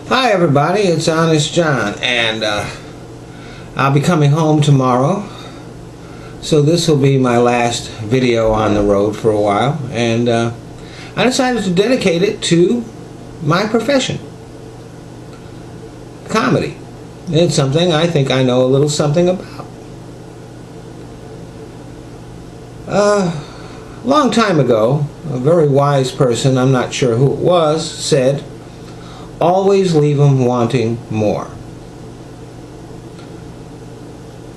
Hi everybody, it's Honest John, and I'll be coming home tomorrow, so this will be my last video on the road for a while, and I decided to dedicate it to my profession, comedy. It's something I think I know a little something about. A long time ago, a very wise person, I'm not sure who it was, said, "Always leave them wanting more."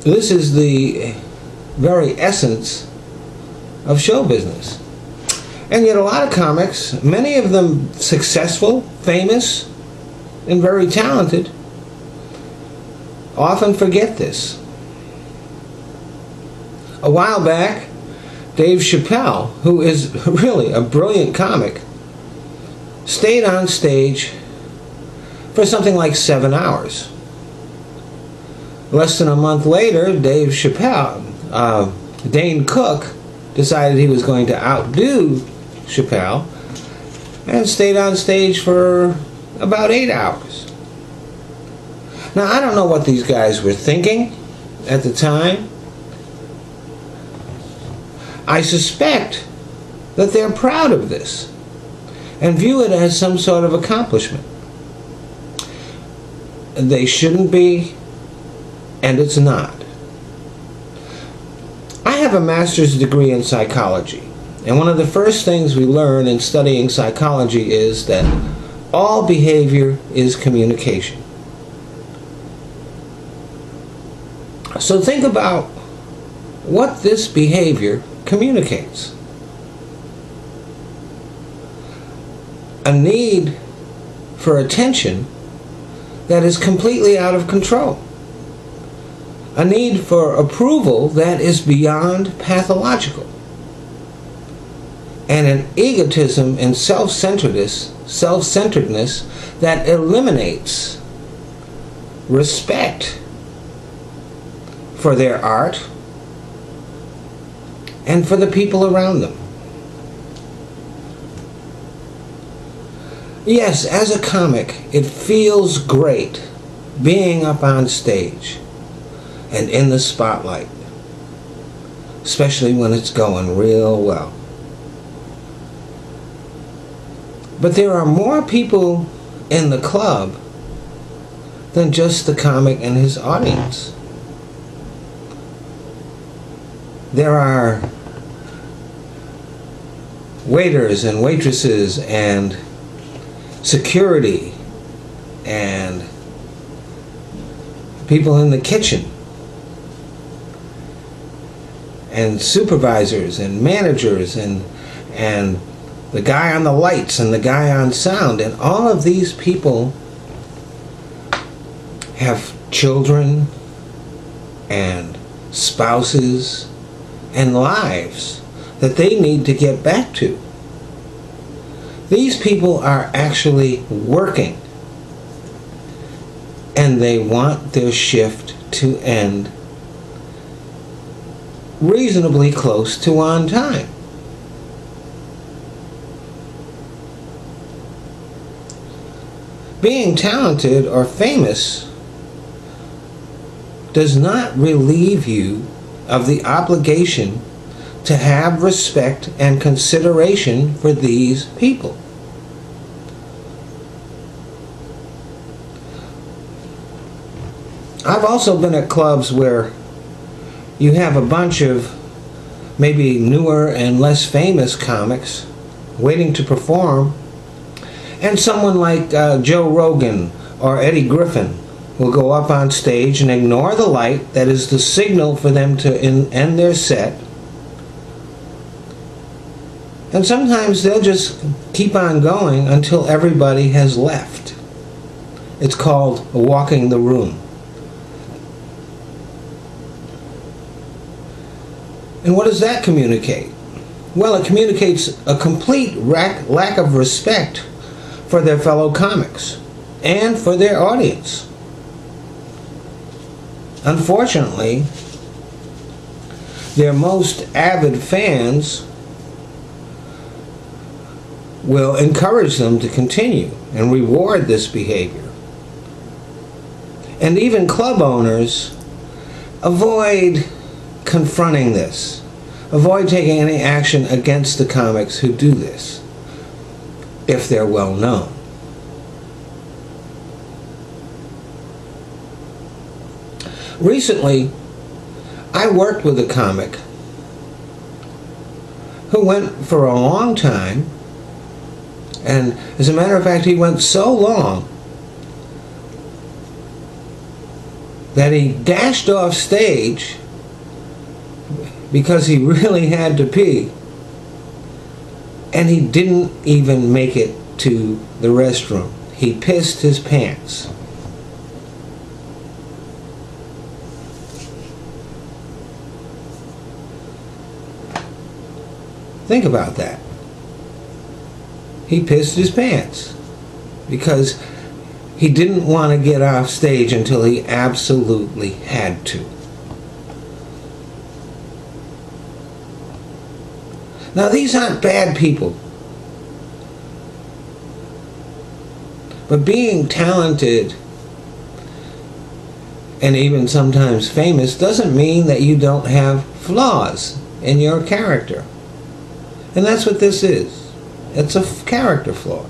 This is the very essence of show business. And yet a lot of comics, many of them successful, famous, and very talented, often forget this. A while back, Dave Chappelle, who is really a brilliant comic, stayed on stage for something like 7 hours. Less than a month later, Dave Chappelle, Dane Cook, decided he was going to outdo Chappelle and stayed on stage for about 8 hours. Now, I don't know what these guys were thinking at the time. I suspect that they're proud of this and view it as some sort of accomplishment. They shouldn't be, and it's not. I have a master's degree in psychology, and one of the first things we learn in studying psychology is that all behavior is communication. So think about what this behavior communicates. A need for attention that is completely out of control. A need for approval that is beyond pathological. And an egotism and self-centeredness that eliminates respect for their art and for the people around them. Yes, as a comic, it feels great being up on stage and in the spotlight, especially when it's going real well. But there are more people in the club than just the comic and his audience. There are waiters and waitresses and security and people in the kitchen and supervisors and managers and the guy on the lights and the guy on sound, and all of these people have children and spouses and lives that they need to get back to. These people are actually working, and they want their shift to end reasonably close to on time. Being talented or famous does not relieve you of the obligation to have respect and consideration for these people. I've also been at clubs where you have a bunch of maybe newer and less famous comics waiting to perform, and someone like Joe Rogan or Eddie Griffin will go up on stage and ignore the light that is the signal for them to end their set. And sometimes they'll just keep on going until everybody has left. It's called walking the room. And what does that communicate? Well, it communicates a complete lack of respect for their fellow comics and for their audience. Unfortunately, their most avid fans will encourage them to continue and reward this behavior. and even club owners avoid confronting this. Avoid taking any action against the comics who do this, if they're well known. Recently, I worked with a comic who went for a long time, and as a matter of fact, he went so long that he dashed off stage because he really had to pee, and he didn't even make it to the restroom. He pissed his pants. Think about that. He pissed his pants because he didn't want to get off stage until he absolutely had to. Now, these aren't bad people. But being talented and even sometimes famous doesn't mean that you don't have flaws in your character. And that's what this is. It's a character flaw.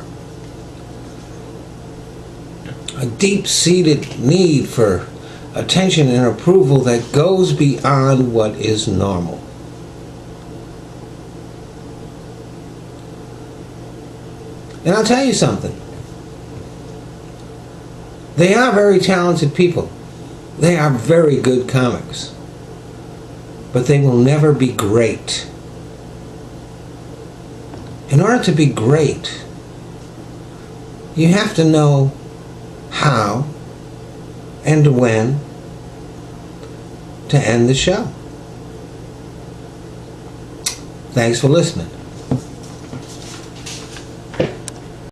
A deep-seated need for attention and approval that goes beyond what is normal. And I'll tell you something. They are very talented people. They are very good comics. But they will never be great. In order to be great, you have to know how and when to end the show. Thanks for listening.